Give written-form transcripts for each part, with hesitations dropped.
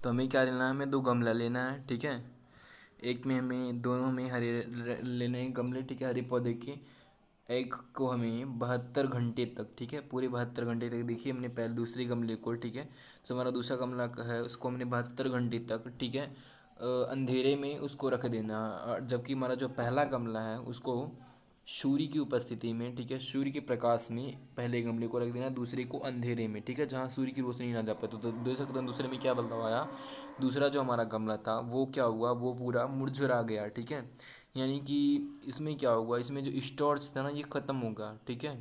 तो हमें क्या लेना है, हमें दो गमला लेना है, ठीक है। एक में हमें, दोनों में हरे लेने हैं गमले, ठीक है, हरे पौधे के। एक को हमें 72 घंटे तक, ठीक है, पूरे 72 घंटे तक, देखिए हमने पहले दूसरे गमले को, ठीक है, तो हमारा दूसरा गमला का है उसको हमने 72 घंटे तक, ठीक है, अंधेरे में उसको रख देना। और जबकि हमारा जो पहला गमला है उसको सूर्य की उपस्थिति में, ठीक है, सूर्य के प्रकाश में पहले गमले को रख देना, दूसरे को अंधेरे में, ठीक है, जहाँ सूर्य की रोशनी ना जा पाए। तो देख सकते हैं दूसरे में क्या बदलाव आया। दूसरा जो हमारा गमला था वो क्या हुआ, वो पूरा मुरझा गया, ठीक है। यानी कि इसमें क्या होगा, इसमें जो स्टार्च था ना ये ख़त्म होगा, ठीक है।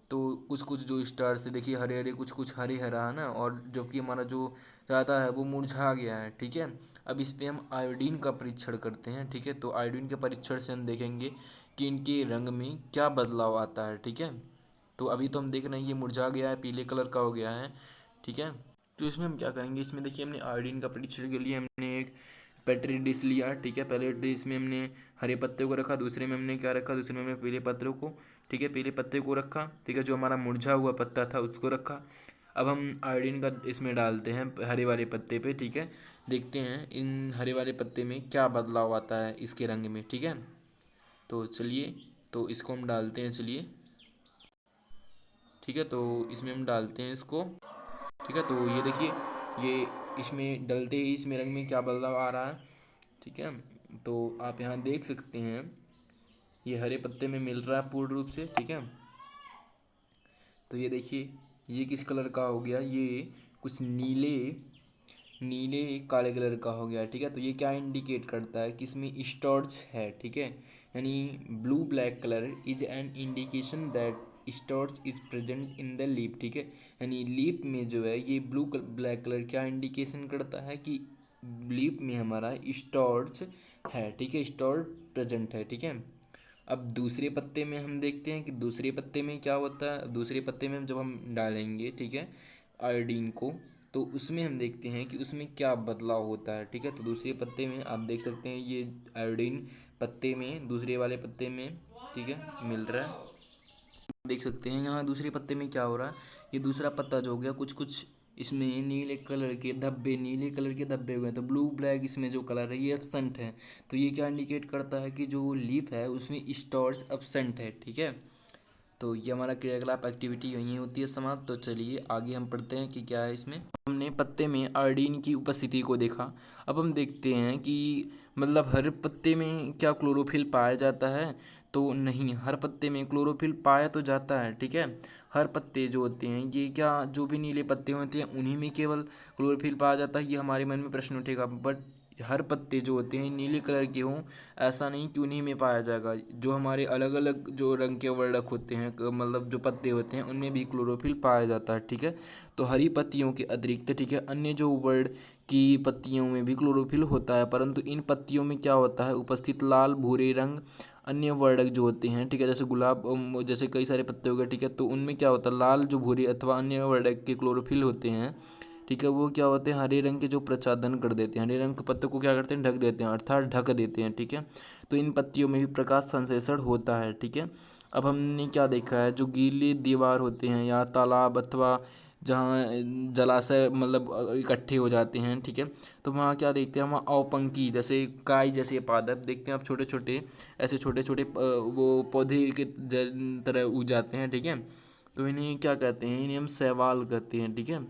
तो कुछ कुछ जो स्टार्स है देखिए हरे हरे, कुछ कुछ हरे हरा है ना, और जबकि हमारा जो ज़्यादा है वो मुरझा गया है, ठीक है। अब इस पे हम आयोडीन का परीक्षण करते हैं, ठीक है। तो आयोडीन के परीक्षण से हम देखेंगे कि इनके रंग में क्या बदलाव आता है, ठीक है। तो अभी तो हम देख रहे हैं ये मुरझा गया है, पीले कलर का हो गया है, ठीक है। तो इसमें हम क्या करेंगे, इसमें देखिए हमने आयोडीन का परीक्षण के लिए हमने एक पेट्री डिश लिया, ठीक है। पहले डिश में हमने हरे पत्ते को रखा, दूसरे में हमने क्या रखा, दूसरे में हमने पीले पत्तों को, ठीक है, पीले पत्ते को रखा, ठीक है, जो हमारा मुरझा हुआ पत्ता था उसको रखा। अब हम आयोडीन का इसमें डालते हैं हरे वाले पत्ते पे, ठीक है। देखते हैं इन हरे वाले पत्ते में क्या बदलाव आता है इसके रंग में, ठीक है। तो चलिए, तो इसको हम डालते हैं, चलिए, ठीक है। तो इसमें हम डालते हैं इसको, ठीक है। तो ये देखिए, ये इसमें डलते ही इसमें रंग में क्या बदलाव आ रहा है, ठीक है। तो आप यहाँ देख सकते हैं ये हरे पत्ते में मिल रहा है पूर्ण रूप से, ठीक है। तो ये देखिए ये किस कलर का हो गया, ये कुछ नीले नीले काले कलर का हो गया, ठीक है। तो ये क्या इंडिकेट करता है कि इसमें स्टार्च है, ठीक है। यानी blue black colour is an indication that starch is present in the leaf, ठीक है। यानी लीफ में जो है ये ब्लू ब्लैक कलर क्या इंडिकेशन करता है कि लीफ में हमारा स्टार्च है, ठीक है, स्टार्च प्रेजेंट है, ठीक है। अब दूसरे पत्ते में हम देखते हैं कि दूसरे पत्ते में क्या होता है। दूसरे पत्ते में जब हम डालेंगे, ठीक है, आयोडीन को, तो उसमें हम देखते हैं कि उसमें क्या बदलाव होता है, ठीक है। तो दूसरे पत्ते में आप देख सकते हैं ये आयोडीन पत्ते में, दूसरे वाले पत्ते में, ठीक है, मिल रहा है। देख सकते हैं यहाँ दूसरे पत्ते में क्या हो रहा है, ये दूसरा पत्ता जो हो गया कुछ कुछ इसमें नीले कलर के धब्बे, नीले कलर के धब्बे हुए हैं। तो ब्लू ब्लैक इसमें जो कलर है ये एब्सेंट है। तो ये क्या इंडिकेट करता है कि जो लीफ है उसमें स्टार्च एब्सेंट है, ठीक है। तो ये हमारा क्रियाकलाप एक्टिविटी यहीं होती है समाप्त। तो चलिए आगे हम पढ़ते हैं कि क्या है इसमें। हमने पत्ते में आयोडीन की उपस्थिति को देखा। अब हम देखते हैं कि मतलब हर पत्ते में क्या क्लोरोफिल पाया जाता है। तो नहीं, हर पत्ते में क्लोरोफिल पाया तो जाता है, ठीक है। हर पत्ते जो होते हैं ये क्या, जो भी नीले पत्ते होते हैं उन्हीं में केवल क्लोरोफिल पाया जाता है, ये हमारे मन में प्रश्न उठेगा। बट हर पत्ते जो होते हैं नीले कलर के हों ऐसा नहीं कि उन्हीं में पाया जाएगा। जो हमारे अलग अलग जो रंग के वर्णक होते हैं, मतलब जो पत्ते होते हैं उनमें भी क्लोरोफिल पाया जाता है, ठीक है। तो हरी पत्तियों के अतिरिक्त, ठीक है, अन्य जो वर्ण की पत्तियों में भी क्लोरोफिल होता है, परंतु इन पत्तियों में क्या होता है, उपस्थित लाल भूरे रंग अन्य वर्णक जो होते हैं, ठीक है, जैसे गुलाब, जैसे कई सारे पत्ते हो गए, ठीक है, तो उनमें क्या होता है लाल जो भूरे अथवा अन्य वर्णक के क्लोरोफिल होते हैं, ठीक है, वो क्या होते हैं हरे रंग के जो प्रचादन कर देते हैं, हरे रंग के पत्तों को क्या करते हैं ढक देते हैं, अर्थात ढक देते हैं, ठीक है। तो इन पत्तियों में भी प्रकाश संश्लेषण होता है, ठीक है। अब हमने क्या देखा है, जो गीले दीवार होते हैं या तालाब अथवा जहाँ जलाशय मतलब इकट्ठे हो जाते हैं, ठीक है, तो वहाँ क्या देखते हैं, वहाँ अवपंकी जैसे काई जैसे पादप देखते हैं आप, छोटे छोटे ऐसे छोटे छोटे वो पौधे के तरह उग जाते हैं, ठीक है। तो इन्हें क्या कहते हैं, इन्हें हम शैवाल कहते हैं, ठीक है।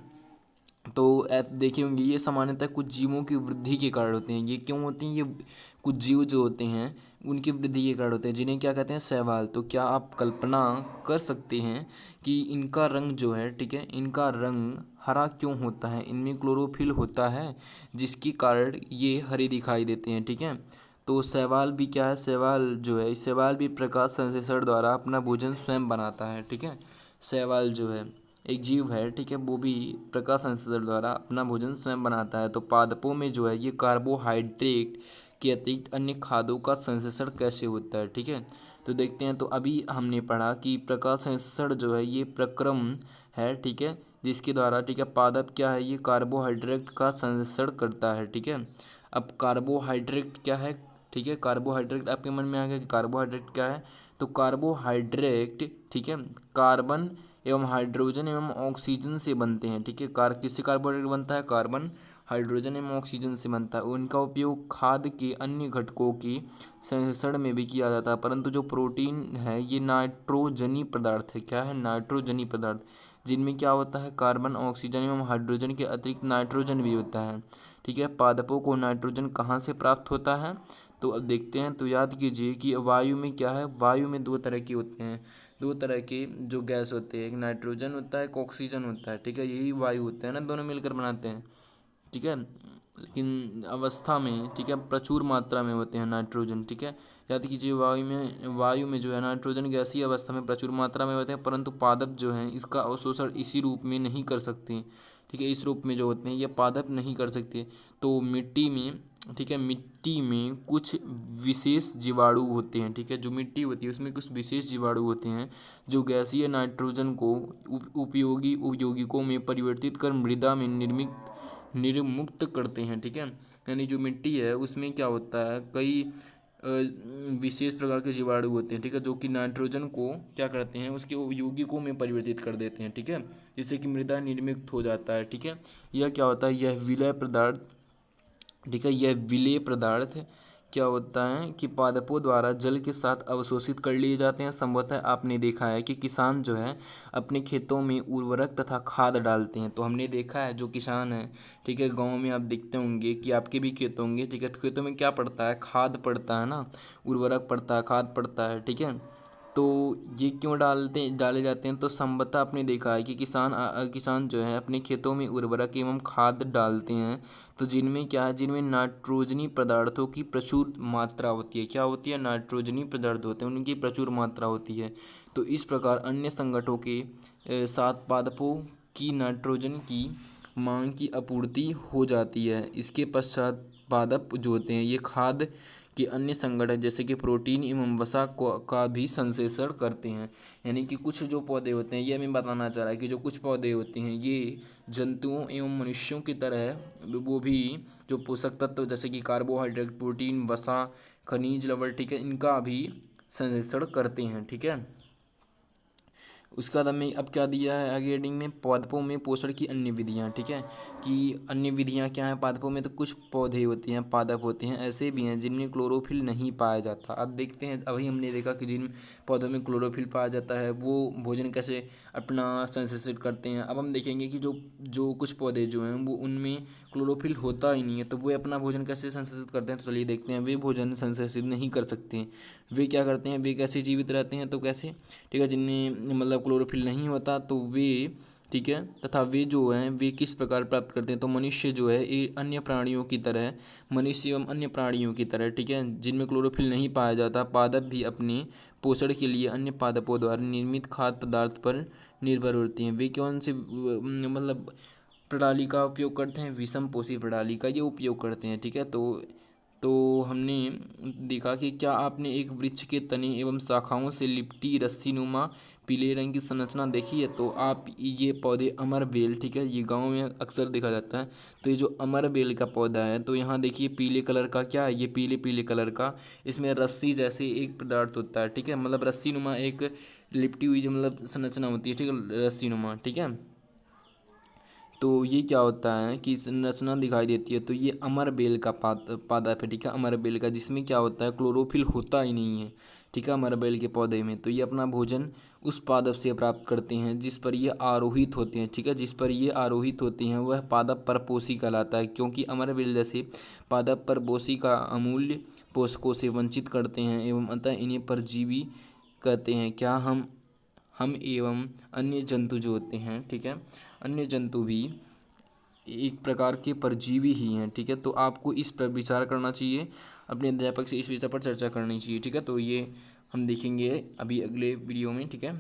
तो देखे होंगे ये सामान्यतः कुछ जीवों की वृद्धि के कारण होते हैं। ये क्यों होती हैं, ये कुछ जीव जो होते हैं उनकी वृद्धि के कारण होते हैं, जिन्हें क्या कहते हैं शैवाल। तो क्या आप कल्पना कर सकते हैं कि इनका रंग जो है, ठीक है, इनका रंग हरा क्यों होता है, इनमें क्लोरोफिल होता है जिसके कारण ये हरे दिखाई देते हैं, ठीक है। तो शैवाल भी क्या है, शैवाल जो है, शैवाल भी प्रकाश संश्लेषण द्वारा अपना भोजन स्वयं बनाता है, ठीक है। शैवाल जो है एक जीव है, ठीक है, वो भी प्रकाश संश्लेषण द्वारा अपना भोजन स्वयं बनाता है। तो पादपों में जो है ये कार्बोहाइड्रेट के अतिरिक्त अन्य खाद्यों का संश्लेषण कैसे होता है, ठीक है। तो देखते हैं, तो अभी हमने पढ़ा कि प्रकाश संश्लेषण जो है ये प्रक्रम है, ठीक है, जिसके द्वारा, ठीक है, पादप क्या है ये कार्बोहाइड्रेट का संश्लेषण करता है, ठीक है। अब कार्बोहाइड्रेट क्या है, ठीक है, कार्बोहाइड्रेट आपके मन में आ गया कि कार्बोहाइड्रेट क्या है। तो कार्बोहाइड्रेट, ठीक है, कार्बन एवं हाइड्रोजन एवं ऑक्सीजन से बनते हैं, ठीक है। किससे कार्बोहाइड्रेट बनता है, कार्बन हाइड्रोजन एवं ऑक्सीजन से बनता है। उनका उपयोग खाद्य के अन्य घटकों के संश्लेषण में भी किया जाता है। परंतु जो प्रोटीन है ये नाइट्रोजनी पदार्थ है। क्या है? नाइट्रोजनी पदार्थ, जिनमें क्या होता है, कार्बन, ऑक्सीजन एवं हाइड्रोजन के अतिरिक्त नाइट्रोजन भी होता है। ठीक है। पादपों को नाइट्रोजन कहाँ से प्राप्त होता है? तो अब देखते हैं। तो याद कीजिए कि वायु में क्या है, वायु में दो तरह के होते हैं, दो तरह के जो गैस होते हैं, एक नाइट्रोजन होता है, एक ऑक्सीजन होता है। ठीक है। यही वायु होते हैं ना, दोनों मिलकर बनाते हैं। ठीक है। लेकिन अवस्था में, ठीक है, प्रचुर मात्रा में होते हैं नाइट्रोजन। ठीक है। याद कीजिए वायु में जो है नाइट्रोजन गैसीय अवस्था में प्रचुर मात्रा में होते हैं, परंतु पादप जो हैं इसका अवशोषण इसी रूप में नहीं कर सकते। ठीक है। इस रूप में जो होते हैं ये पादप नहीं कर सकते। तो मिट्टी में, ठीक है, मिट्टी में कुछ विशेष जीवाणु होते हैं। ठीक है। जो मिट्टी होती है उसमें कुछ विशेष जीवाणु होते हैं जो गैसीय नाइट्रोजन को उपयोगी यौगिकों में परिवर्तित कर मृदा में निर्मुक्त करते हैं। ठीक है। यानी जो मिट्टी है उसमें क्या होता है, कई विशेष प्रकार के जीवाणु होते हैं। ठीक है। जो कि नाइट्रोजन को क्या करते हैं, उसके यौगिकों में परिवर्तित कर देते हैं। ठीक है। जिससे कि मृदा निर्मुक्त हो जाता है। ठीक है। यह क्या होता है, यह विलय पदार्थ, ठीक है, यह विलेय पदार्थ क्या होता है कि पादपों द्वारा जल के साथ अवशोषित कर लिए जाते हैं। संभवतः आपने देखा है कि किसान जो है अपने खेतों में उर्वरक तथा खाद डालते हैं। तो हमने देखा है जो किसान है, ठीक है, गांव में आप देखते होंगे कि आपके भी खेत होंगे। ठीक है। तो खेतों में क्या पड़ता है, खाद पड़ता है ना, उर्वरक पड़ता है, खाद पड़ता है। ठीक है। तो ये क्यों डाले जाते हैं? तो संभवतः आपने देखा है कि किसान जो है अपने खेतों में उर्वरक एवं खाद डालते हैं तो जिनमें क्या है, जिनमें नाइट्रोजनी पदार्थों की प्रचुर मात्रा होती है। क्या होती है? नाइट्रोजनी पदार्थ होते हैं, उनकी प्रचुर मात्रा होती है। तो इस प्रकार अन्य संगठनों के साथ पादपों की नाइट्रोजन की मांग की आपूर्ति हो जाती है। इसके पश्चात पादप जो होते हैं ये खाद के अन्य संगठन जैसे कि प्रोटीन एवं वसा का भी संश्लेषण करते हैं। यानी कि कुछ जो पौधे होते हैं, ये हमें बताना चाह रहा है कि जो कुछ पौधे होते हैं ये जंतुओं एवं मनुष्यों की तरह वो भी जो पोषक तत्व जैसे कि कार्बोहाइड्रेट, प्रोटीन, वसा, खनिज लवण, ठीक है, इनका भी संश्लेषण करते हैं। ठीक है। उसके बाद हमें अब क्या दिया है आगे हेडिंग में, पादपों में पोषण की अन्य विधियाँ। ठीक है। कि अन्य विधियाँ क्या हैं पादपों में? तो कुछ पौधे होते हैं, पादप होते हैं, ऐसे भी हैं जिनमें क्लोरोफिल नहीं पाया जाता। अब देखते हैं, अभी हमने देखा कि जिन पौधों में क्लोरोफिल पाया जाता है वो भोजन कैसे अपना संश्लेषित करते हैं। अब हम देखेंगे कि जो जो कुछ पौधे जो हैं वो उनमें क्लोरोफिल होता ही नहीं है, तो वो अपना भोजन कैसे संश्लेषित करते हैं? तो चलिए देखते हैं। वे भोजन संश्लेषित नहीं कर सकते हैं। वे क्या करते हैं, वे कैसे जीवित रहते हैं? तो कैसे? ठीक है। जिनमें मतलब क्लोरोफिल नहीं होता तो वे, ठीक है, तथा वे जो हैं वे किस प्रकार प्राप्त करते हैं? तो मनुष्य जो है ये अन्य प्राणियों की तरह, मनुष्य एवं अन्य प्राणियों की तरह, ठीक है, जिनमें क्लोरोफिल नहीं पाया जाता, पादप भी अपने पोषण के लिए अन्य पादपों द्वारा निर्मित खाद्य पदार्थ पर निर्भर होती हैं। वे कौन से मतलब प्रणाली का उपयोग करते हैं? विषम पोषी प्रणाली का ये उपयोग करते हैं। ठीक है। तो हमने देखा कि क्या आपने एक वृक्ष के तने एवं शाखाओं से लिपटी रस्सीनुमा पीले रंग की संरचना देखी है? तो आप ये पौधे अमर बेल, ठीक है, ये गांव में अक्सर देखा जाता है। तो ये जो अमर बेल का पौधा है तो यहाँ देखिए पीले कलर का क्या है, ये पीले पीले कलर का इसमें रस्सी जैसे एक पदार्थ होता है। ठीक है। मतलब रस्सीनुमा एक लिपटी हुई जो मतलब संरचना होती है। ठीक है। रस्सीनुमा। ठीक है। तो ये क्या होता है कि संरचना दिखाई देती है। तो ये अमर बेल का पादप है। ठीक है। अमर बेल का, जिसमें क्या होता है, क्लोरोफिल होता ही नहीं है। ठीक है। अमर बेल के पौधे में तो ये अपना भोजन उस पादप से प्राप्त करते हैं जिस पर ये आरोहित होते हैं। ठीक है। जिस पर ये आरोहित होते हैं वह पादप परपोषी कहलाता है, क्योंकि अमर बेल जैसे पादप परपोषी का अमूल्य पोषकों से वंचित करते हैं एवं अतः इन्हें परजीवी कहते हैं। क्या हम एवं अन्य जंतु जो होते हैं, ठीक है, अन्य जंतु भी एक प्रकार के परजीवी ही हैं। ठीक है। तो आपको इस पर विचार करना चाहिए, अपने अध्यापक से इस विषय पर चर्चा करनी चाहिए। ठीक है। तो ये हम देखेंगे अभी अगले वीडियो में। ठीक है।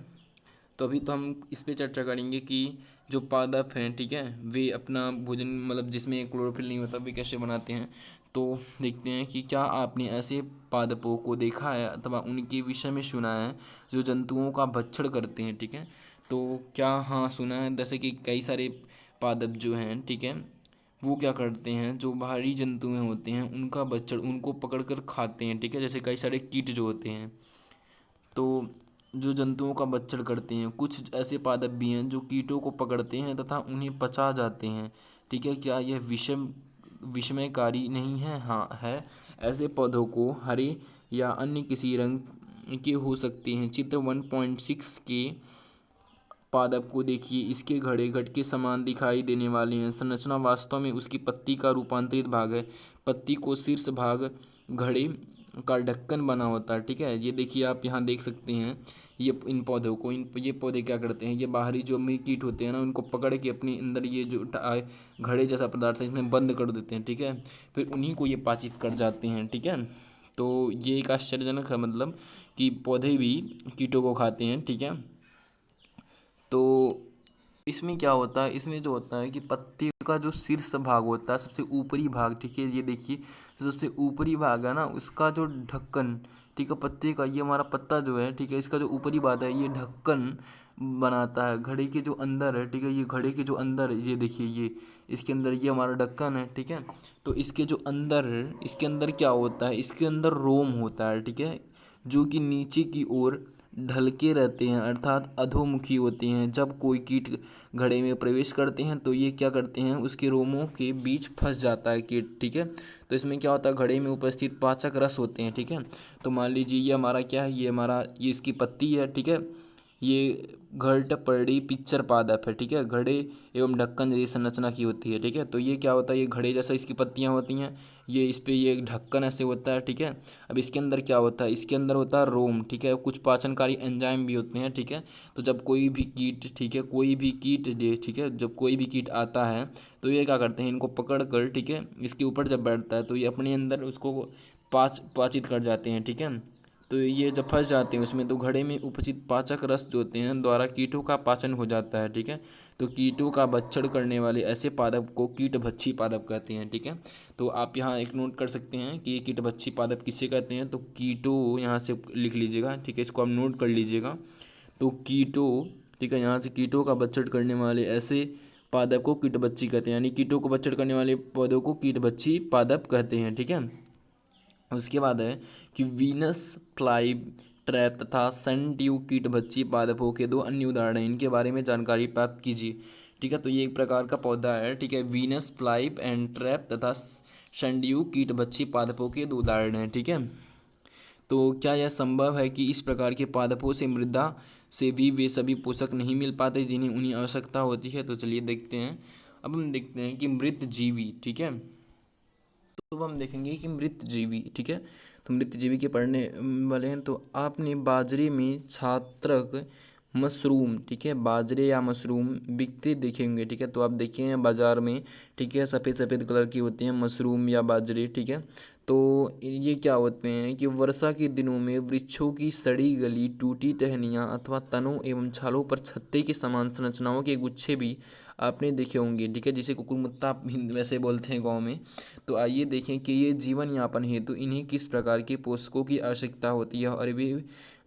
तो अभी तो हम इस पे चर्चा करेंगे कि जो पादप हैं, ठीक है, वे अपना भोजन मतलब जिसमें क्लोरोफिल नहीं होता वे कैसे बनाते हैं। तो देखते हैं कि क्या आपने ऐसे पादपों को देखा है अथवा उनके विषय में सुना है जो जंतुओं का भक्षण करते हैं। ठीक है। तो क्या, हाँ, सुना है। जैसे कि कई सारे पादप जो हैं, ठीक है, वो क्या करते हैं, जो बाहरी जंतुएं होते हैं उनका भक्षण, उनको पकड़ कर खाते हैं। ठीक है। जैसे कई सारे कीट जो होते हैं तो जो जंतुओं का भक्षण करते हैं, कुछ ऐसे पादप भी हैं जो कीटों को पकड़ते हैं तथा उन्हें पचा जाते हैं। ठीक है, क्या यह विषमयकारी नहीं है? हाँ है। ऐसे पौधों को हरे या अन्य किसी रंग के हो सकते हैं। चित्र 1.6 के पादप को देखिए, इसके घड़े घट के समान दिखाई देने वाले हैं। संरचना वास्तव में उसकी पत्ती का रूपांतरित भाग है। पत्ती को शीर्ष भाग घड़े का ढक्कन बना होता है। ठीक है, ये देखिए, आप यहाँ देख सकते हैं। ये इन पौधों को ये पौधे क्या करते हैं, ये बाहरी जो में कीट होते हैं ना, उनको पकड़ के अपने अंदर ये जो घड़े जैसा पदार्थ है इसमें बंद कर देते हैं। ठीक है, फिर उन्हीं को ये पाचित कर जाते हैं। ठीक है, तो ये एक आश्चर्यजनक है, मतलब कि पौधे भी कीटों को खाते हैं। ठीक है, तो इसमें क्या होता है, इसमें जो होता है कि पत्ते का जो शीर्ष भाग होता है, सबसे ऊपरी भाग, ठीक है, ये देखिए, जो सबसे ऊपरी भाग है ना, उसका जो ढक्कन, ठीक है, पत्ते का, ये हमारा पत्ता जो है, ठीक है, इसका जो ऊपरी भाग है ये ढक्कन बनाता है घड़े के जो अंदर है। ठीक है, ये घड़े के जो अंदर है, ये देखिए, ये इसके अंदर ये हमारा ढक्कन है। ठीक है, तो इसके जो अंदर, इसके अंदर क्या होता है, इसके अंदर रोम होता है। ठीक है, जो कि नीचे की ओर ढलके रहते हैं, अर्थात अधोमुखी होते हैं। जब कोई कीट घड़े में प्रवेश करते हैं तो ये क्या करते हैं, उसके रोमों के बीच फंस जाता है कीट। ठीक है, तो इसमें क्या होता है, घड़े में उपस्थित पाचक रस होते हैं। ठीक है, तो मान लीजिए ये हमारा क्या है, ये इसकी पत्ती है। ठीक है, ये घड़परडी पिक्चर पादप है। ठीक है, घड़े एवं ढक्कन जैसी संरचना की होती है। ठीक है, तो ये क्या होता है, ये घड़े जैसा इसकी पत्तियां होती हैं, ये इस पे ये ढक्कन ऐसे होता है। ठीक है, अब इसके अंदर क्या होता है, इसके अंदर होता है रोम। ठीक है, कुछ पाचनकारी एंजाइम भी होते हैं। ठीक है, तो जब कोई भी कीट, ठीक है, कोई भी कीट दे, ठीक है, जब कोई भी कीट आता है तो ये क्या करते हैं, इनको पकड़ कर, ठीक है, इसके ऊपर जब बैठता है तो ये अपने अंदर उसको पाचित कर जाते हैं। ठीक है, तो ये जब फंस जाते हैं उसमें, तो घड़े में उपस्थित पाचक रस जो होते हैं द्वारा कीटों का पाचन हो जाता है। ठीक है, तो कीटों का भक्षण करने वाले ऐसे पादप को कीटभक्षी पादप कहते हैं। ठीक है, तो आप यहाँ एक नोट कर सकते हैं कि ये कीटभक्षी पादप किसे कहते हैं, तो कीटों यहाँ से लिख लीजिएगा। ठीक है, इसको आप नोट कर लीजिएगा। तो कीटों, ठीक है, यहाँ से कीटों का भक्षण करने वाले ऐसे पादप को कीटभक्षी कहते हैं, यानी कीटों को भक्षण करने वाले पौधों को कीटभक्षी पादप कहते हैं। ठीक है, उसके बाद है कि वीनस फ्लाई ट्रैप तथा सन ट्यूब कीटभक्षी पादपों के दो अन्य उदाहरण हैं, इनके बारे में जानकारी प्राप्त कीजिए। ठीक है, तो ये एक प्रकार का पौधा है। ठीक है, वीनस फ्लाई एंड ट्रैप तथा सनड्यू कीटभक्षी पादपों के दो उदाहरण हैं। ठीक है, तो क्या यह संभव है कि इस प्रकार के पादपों से मृदा से भी वे सभी पोषक नहीं मिल पाते जिन्हें उन्हें आवश्यकता होती है? तो चलिए देखते हैं। अब हम देखते हैं कि मृत जीवी, ठीक है, तो अब हम देखेंगे कि मृत जीवी, ठीक है, तो मृत जीवी के पढ़ने वाले हैं। तो आपने बाजरे में छात्रक मशरूम, ठीक है, बाजरे या मशरूम बिकते देखे होंगे। ठीक है, तो आप देखे हैं बाजार में, ठीक है, सफ़ेद सफ़ेद कलर की होती हैं मशरूम या बाजरे। ठीक है, तो ये क्या होते हैं कि वर्षा के दिनों में वृक्षों की सड़ी गली टूटी टहनियाँ अथवा तनों एवं छालों पर छत्ते के समान संरचनाओं के गुच्छे भी आपने देखे होंगे। ठीक है, जिसे कुकुरमुत्ता वैसे बोलते हैं गाँव में। तो आइए देखें कि ये जीवन यापन हेतु इन्हें किस प्रकार के पोषकों की आवश्यकता होती है और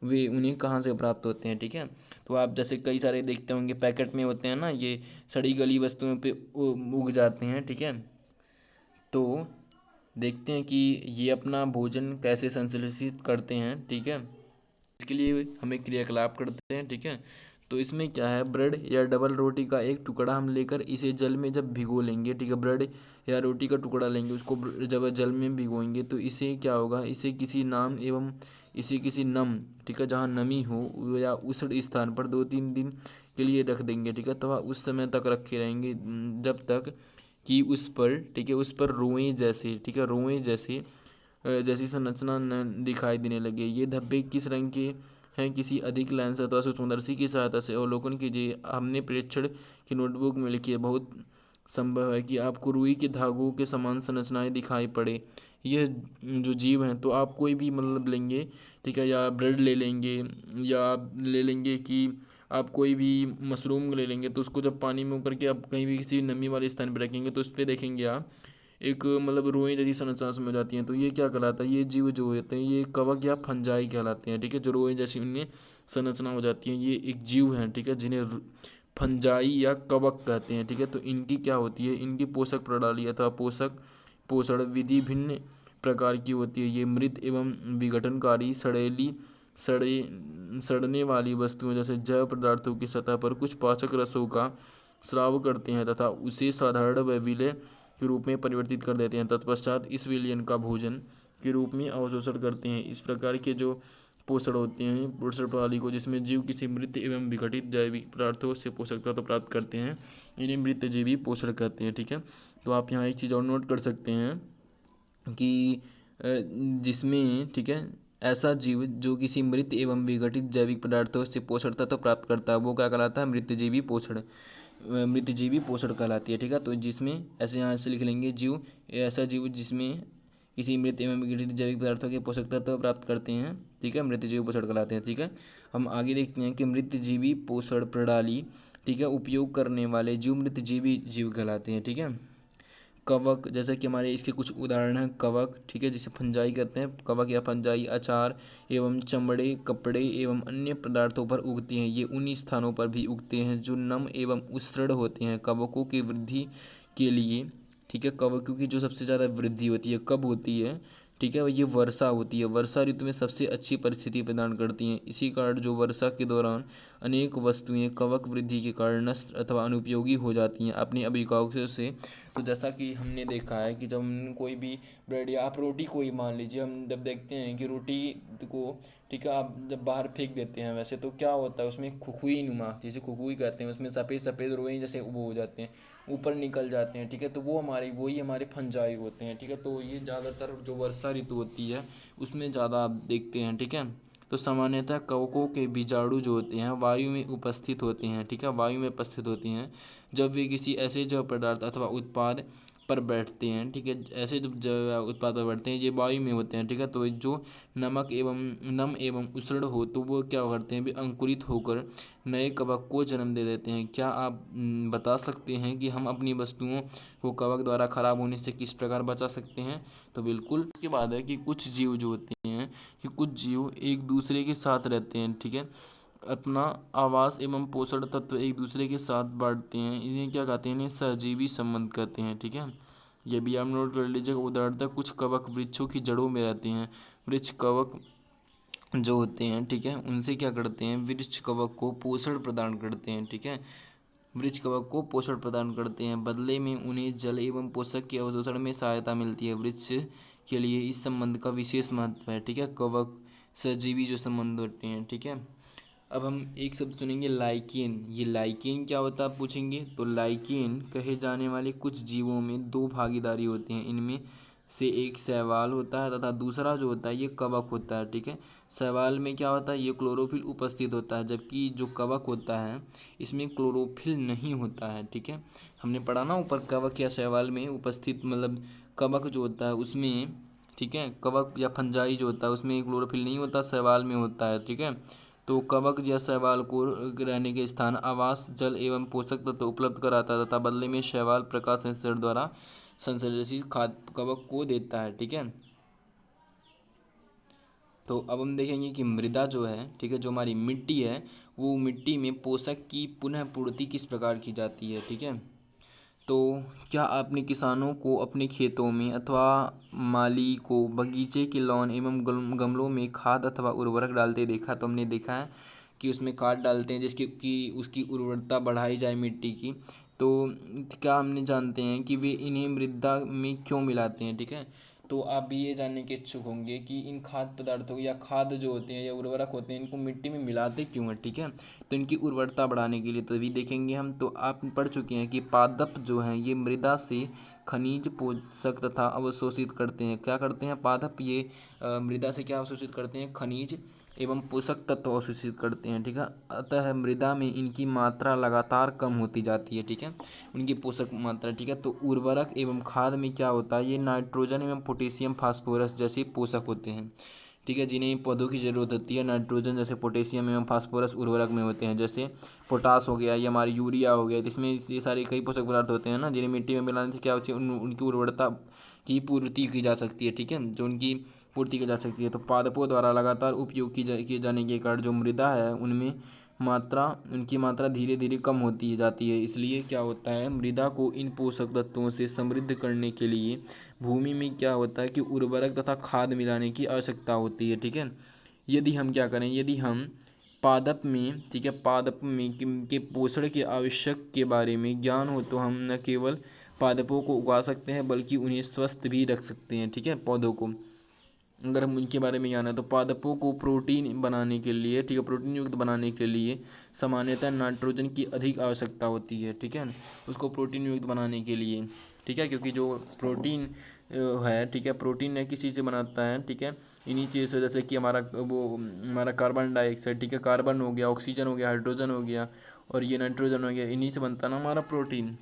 वे उन्हें कहाँ से प्राप्त होते हैं। ठीक है, तो आप जैसे कई सारे देखते होंगे पैकेट में होते हैं ना, ये सड़ी गली वस्तुओं पे उग जाते हैं। ठीक है, तो देखते हैं कि ये अपना भोजन कैसे संश्लेषित करते हैं। ठीक है, इसके लिए हमें क्रियाकलाप करते हैं। ठीक है, तो इसमें क्या है, ब्रेड या डबल रोटी का एक टुकड़ा हम लेकर इसे जल में जब भिगो लेंगे, ठीक है, ब्रेड या रोटी का टुकड़ा लेंगे, उसको जब जल में भिगोएंगे तो इसे क्या होगा, इसे किसी नम, ठीक है, जहाँ नमी हो या उष्ण स्थान पर 2-3 दिन के लिए रख देंगे। ठीक है, तो उस समय तक रखे रहेंगे जब तक कि उस पर, ठीक है, उस पर रोएं जैसे, ठीक है, रोएं जैसे जैसी संरचना न दिखाई देने लगे। ये धब्बे किस रंग के हैं, किसी अधिक लेंस अथवा सूक्ष्मदर्शी की सहायता से अवलोकन कीजिए। हमने प्रेक्षण की नोटबुक में लिखी है। बहुत संभव है कि आपको रुई के धागों के समान संरचनाएं दिखाई पड़े। यह जो जीव हैं, तो आप कोई भी मतलब लेंगे, ठीक है, या ब्रेड ले लेंगे, या आप ले लेंगे कि आप कोई भी मशरूम ले लेंगे, तो उसको जब पानी में ऊपर के आप कहीं भी किसी नमी वाले स्थान पर रखेंगे तो उस पर देखेंगे आप एक मतलब रोएं जैसी संरचना समझ जाती हैं। तो ये क्या कहलाता है, ये जीव जो होते हैं ये कवक या फंजाई कहलाते हैं। ठीक है, जो रोएं जैसी उनमें संरचना हो जाती है, ये एक जीव हैं। ठीक है, जिन्हें फंजाई या कवक कहते हैं। ठीक है, तो इनकी क्या होती है, इनकी पोषक प्रणाली अथवा पोषण विधि भिन्न प्रकार की होती है। ये मृत एवं विघटनकारी सड़ने वाली वस्तुओं जैसे जैव पदार्थों की सतह पर कुछ पाचक रसों का स्राव करते हैं तथा उसे साधारण व विलय के रूप में परिवर्तित कर देते हैं। तत्पश्चात इस विलयन का भोजन के रूप में अवशोषण करते हैं। इस प्रकार के जो पोषण होते हैं पोषण प्रणाली को, जिसमें जीव किसी मृत एवं विघटित जैविक पदार्थों से पोषक तत्व प्राप्त करते हैं, इन्हें मृतजीवी पोषण कहते हैं। ठीक है, तो आप यहाँ एक चीज़ और नोट कर सकते हैं कि जिसमें, ठीक है, ऐसा जीव जो किसी मृत एवं विघटित जैविक पदार्थों से पोषण तत्व प्राप्त करता है वो क्या कहलाता है? मृतजीवी पोषण, मृतजीवी पोषण कहलाती है। ठीक है, तो जिसमें ऐसे यहाँ से लिख लेंगे जीव, ऐसा जीव जिसमें किसी मृत एवं विघटित जैविक पदार्थों के पोषक तत्व प्राप्त करते हैं, ठीक है, मृतजीवी पोषण कहलाते हैं। ठीक है, हम आगे देखते हैं कि मृतजीवी पोषण प्रणाली, ठीक है, उपयोग करने वाले जीव मृतजीवी जीव कहलाते हैं। ठीक है, कवक, जैसे कि हमारे इसके कुछ उदाहरण हैं। कवक, ठीक है, जिसे फंजाई कहते हैं, कवक या फंजाई अचार एवं चमड़े, कपड़े एवं अन्य पदार्थों पर उगती हैं। ये उन्हीं स्थानों पर भी उगते हैं जो नम एवं उष्ण होते हैं। कवकों की वृद्धि के लिए, ठीक है, कवकों की जो सबसे ज़्यादा वृद्धि होती है कब होती है? ठीक है, ये वर्षा होती है। वर्षा ऋतु में सबसे अच्छी परिस्थिति प्रदान करती हैं। इसी कारण जो वर्षा के दौरान अनेक वस्तुएं कवक वृद्धि के कारण नष्ट अथवा अनुपयोगी हो जाती हैं अपने अभिभावकों से। तो जैसा कि हमने देखा है कि जब हम कोई भी ब्रेड या आप रोटी को ही मान लीजिए, हम जब देखते हैं कि रोटी को, ठीक है, आप जब बाहर फेंक देते हैं वैसे तो क्या होता है उसमें खुखुई नुमा, जिसे खुखुई कहते हैं, उसमें सफ़ेद सफ़ेद रोएं जैसे वो हो जाते हैं, ऊपर निकल जाते हैं। ठीक है, तो वो हमारे वही हमारे फंजाई होते हैं। ठीक है, तो ये ज़्यादातर जो वर्षा ऋतु होती है उसमें ज़्यादा आप देखते हैं। ठीक है, तो सामान्यतः कवकों के बीजाणु जो होते हैं वायु में उपस्थित होते हैं। ठीक है, वायु में उपस्थित होती हैं जब वे किसी ऐसे जैव पदार्थ अथवा उत्पाद पर बैठते हैं। ठीक है, ऐसे जब जैव उत्पाद पर बैठते हैं ये वायु में होते हैं। ठीक है, तो जो नमक एवं नम एवं उष्ण हो तो वो क्या करते हैं, वे अंकुरित होकर नए कवक को जन्म दे देते हैं। क्या आप बता सकते हैं कि हम अपनी वस्तुओं को कवक द्वारा खराब होने से किस प्रकार बचा सकते हैं? तो बिल्कुल, इसके बाद है कि कुछ जीव जो होते हैं कि कुछ जीव एक दूसरे के साथ रहते हैं। ठीक है, अपना आवास एवं पोषण तत्व एक दूसरे के साथ बांटते हैं। इन्हें क्या कहते हैं? इन्हें सहजीवी संबंध कहते हैं। ठीक है, ये भी आप नोट कर लीजिएगा। उदाहरणतः कुछ कवक वृक्षों की जड़ों में रहते हैं। वृक्ष कवक जो होते हैं, ठीक है, उनसे क्या करते हैं, वृक्ष कवक को पोषण प्रदान करते हैं। ठीक है, वृक्ष कवक को पोषण प्रदान करते हैं, बदले में उन्हें जल एवं पोषक के अवशोषण में सहायता मिलती है। वृक्ष के लिए इस संबंध का विशेष महत्व है। ठीक है, कवक सहजीवी जो संबंध होते हैं। ठीक है, अब हम एक शब्द सुनेंगे लाइकेन। ये लाइकेन क्या होता है आप पूछेंगे, तो लाइकेन कहे जाने वाले कुछ जीवों में दो भागीदारी होते हैं। इनमें से एक शैवाल होता है तथा दूसरा जो होता है ये कवक होता है। ठीक है, शैवाल में क्या होता है, ये क्लोरोफिल उपस्थित होता है, जबकि जो कवक होता है इसमें क्लोरोफिल नहीं होता है। ठीक है, हमने पढ़ा ना ऊपर, कवक या शैवाल में उपस्थित मतलब कवक जो होता है उसमें, ठीक है, कवक या फंजाई जो होता है उसमें क्लोरोफिल नहीं होता, शैवाल में होता है। ठीक है, तो कवक या शैवाल को रहने के स्थान, आवास, जल एवं पोषक तत्व उपलब्ध कराता है तथा बदले में शैवाल प्रकाश संश्लेषण द्वारा संश्लेषित खाद्य कवक को देता है। ठीक है, तो अब हम देखेंगे कि मृदा जो है, ठीक है, जो हमारी मिट्टी है वो मिट्टी में पोषक की पुनः पूर्ति किस प्रकार की जाती है। ठीक है, तो क्या आपने किसानों को अपने खेतों में अथवा माली को बगीचे के लॉन एवं गमलों में खाद अथवा उर्वरक डालते देखा? तो हमने देखा है कि उसमें खाद डालते हैं जिसकी कि उसकी उर्वरता बढ़ाई जाए मिट्टी की। तो क्या हमने जानते हैं कि वे इन्हें मृदा में क्यों मिलाते हैं? ठीक है, तो आप भी ये जानने के इच्छुक होंगे कि इन खाद्य पदार्थों या खाद जो होते हैं या उर्वरक होते हैं इनको मिट्टी में मिलाते क्यों हैं। ठीक है, तो इनकी उर्वरता बढ़ाने के लिए तो भी देखेंगे हम। तो आप पढ़ चुके हैं कि पादप जो हैं ये मृदा से खनिज पोषक तथा अवशोषित करते हैं। क्या करते हैं पादप, ये मृदा से क्या अवशोषित करते हैं, खनिज एवं पोषक तत्व अवशोषित करते हैं। ठीक है, अतः मृदा में इनकी मात्रा लगातार कम होती जाती है। ठीक है, उनकी पोषक मात्रा। ठीक है, तो उर्वरक एवं खाद में क्या होता है, ये नाइट्रोजन एवं पोटेशियम फास्फोरस जैसे पोषक होते हैं। ठीक है, जिन्हें पौधों की ज़रूरत होती है। नाइट्रोजन जैसे पोटेशियम एवं फास्फोरस उर्वरक में होते हैं, जैसे पोटास हो गया या हमारी यूरिया हो गया, जिसमें ये सारे कई पोषक पदार्थ होते हैं ना, जिन्हें मिट्टी में मिलाने से क्या होती है, उनकी उर्वरता की पूर्ति की जा सकती है। ठीक है, जो उनकी पूर्ति की जा सकती है। तो पादपों द्वारा लगातार उपयोग किए जाने के कारण जो मृदा है उनमें उनकी मात्रा धीरे धीरे कम होती जाती है। इसलिए क्या होता है, मृदा को इन पोषक तत्वों से समृद्ध करने के लिए भूमि में क्या होता है कि उर्वरक तथा खाद मिलाने की आवश्यकता होती है। ठीक है, यदि हम क्या करें, यदि हम पादप में, ठीक है, पादप में के पोषण के आवश्यक के बारे में ज्ञान हो तो हम न केवल पादपों को उगा सकते हैं बल्कि उन्हें स्वस्थ भी रख सकते हैं, ठीक है, पौधों को। अगर हम उनके बारे में जाना तो पादपों को प्रोटीन बनाने के लिए, ठीक है, प्रोटीन युक्त बनाने के लिए सामान्यतः नाइट्रोजन की अधिक आवश्यकता होती है, ठीक है, उसको प्रोटीन युक्त बनाने के लिए, ठीक है, क्योंकि जो प्रोटीन है, ठीक है, प्रोटीन है किसी से बनाता है, ठीक है, इन्हीं चीज़ से, जैसे कि हमारा वो हमारा कार्बन डाइऑक्साइड, ठीक है, कार्बन हो गया, ऑक्सीजन हो गया, हाइड्रोजन हो गया और ये नाइट्रोजन हो गया, इन्हीं से बनता है ना हमारा प्रोटीन।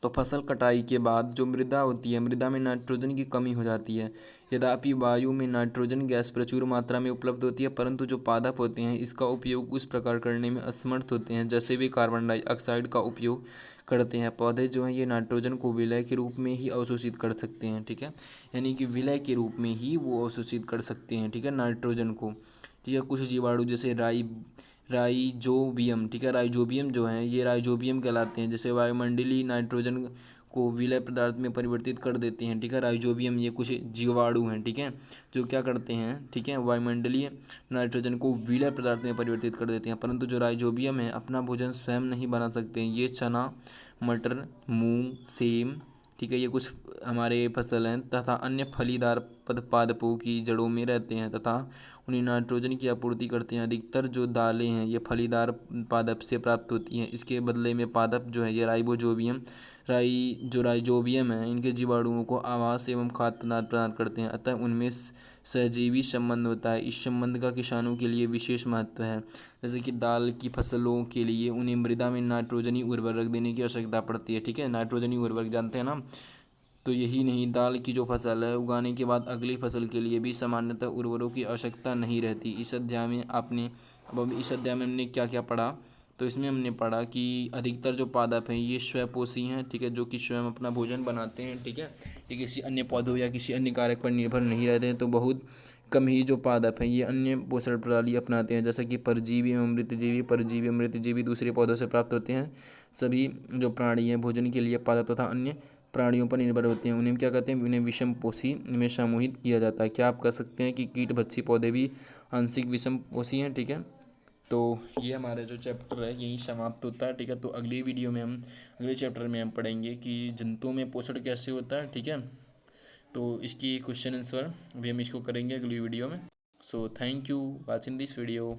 तो फसल कटाई के बाद जो मृदा होती है, मृदा में नाइट्रोजन की कमी हो जाती है। यद्यपि वायु में नाइट्रोजन गैस प्रचुर मात्रा में उपलब्ध होती है, परंतु जो पादप होते हैं इसका उपयोग उस प्रकार करने में असमर्थ होते हैं जैसे वे कार्बन डाइऑक्साइड का उपयोग करते हैं। पौधे जो हैं ये नाइट्रोजन को विलय के रूप में ही अवशोषित कर सकते हैं, ठीक है, यानी कि विलय के रूप में ही वो अवशोषित कर सकते हैं, ठीक है, नाइट्रोजन को, ठीक है। कुछ जीवाणु जैसे राइजोबियम, ठीक है, राइजोबियम जो है ये राइजोबियम कहलाते हैं, जैसे वायुमंडलीय नाइट्रोजन को विलय पदार्थ में परिवर्तित कर देते हैं, ठीक है, राइजोबियम ये कुछ जीवाणु हैं, ठीक है, जो क्या करते हैं, ठीक है, वायुमंडलीय नाइट्रोजन को विलय पदार्थ में परिवर्तित कर देते हैं। परंतु जो राइजोबियम है अपना भोजन स्वयं नहीं बना सकते हैं। ये चना, मटर, मूंग, सेम, ठीक है, ये कुछ हमारे फसल हैं तथा अन्य फलीदार पादपों की जड़ों में रहते हैं तथा उन्हें नाइट्रोजन की आपूर्ति करते हैं। अधिकतर जो दालें हैं ये फलीदार पादप से प्राप्त होती हैं। इसके बदले में पादप जो है ये राइजोबियम है, इनके जीवाणुओं को आवास एवं खाद्य पदार्थ प्रदान करते हैं, अतः उनमें सहजीवी संबंध होता है। इस संबंध का किसानों के लिए विशेष महत्व है। जैसे कि दाल की फसलों के लिए उन्हें मृदा में नाइट्रोजनी उर्वरक देने की आवश्यकता पड़ती है, ठीक है, नाइट्रोजनी उर्वरक जानते हैं ना। तो यही नहीं, दाल की जो फसल है उगाने के बाद अगली फसल के लिए भी सामान्यतः उर्वरकों की आवश्यकता नहीं रहती। इस अध्याय में इस अध्याय में हमने क्या क्या पढ़ा, तो इसमें हमने पढ़ा कि अधिकतर जो पादप हैं ये स्वपोषी हैं, ठीक है, जो कि स्वयं अपना भोजन बनाते हैं, ठीक है, ये किसी अन्य पौधों या किसी अन्य कारक पर निर्भर नहीं रहते हैं। तो बहुत कम ही जो पादप हैं ये अन्य पोषण प्रणाली अपनाते हैं, जैसे कि परजीवी एवं मृतजीवी। परजीवी एवं मृतजीवी दूसरे पौधों से प्राप्त होते हैं। सभी जो प्राणी हैं भोजन के लिए पादप तथा अन्य प्राणियों पर निर्भर होते हैं। उन्हें क्या कहते हैं, उन्हें विषम पोषी में समूहित किया जाता है। क्या आप कह सकते हैं कि कीटभक्षी पौधे भी आंशिक विषम पोषी हैं, ठीक है। तो ये हमारा जो चैप्टर है यही समाप्त होता है, ठीक है। तो अगली वीडियो में हम अगले चैप्टर में हम पढ़ेंगे कि जंतुओं में पोषण कैसे होता है, ठीक है। तो इसकी क्वेश्चन आंसर अभी हम इसको करेंगे अगली वीडियो में। So thank you watching this video.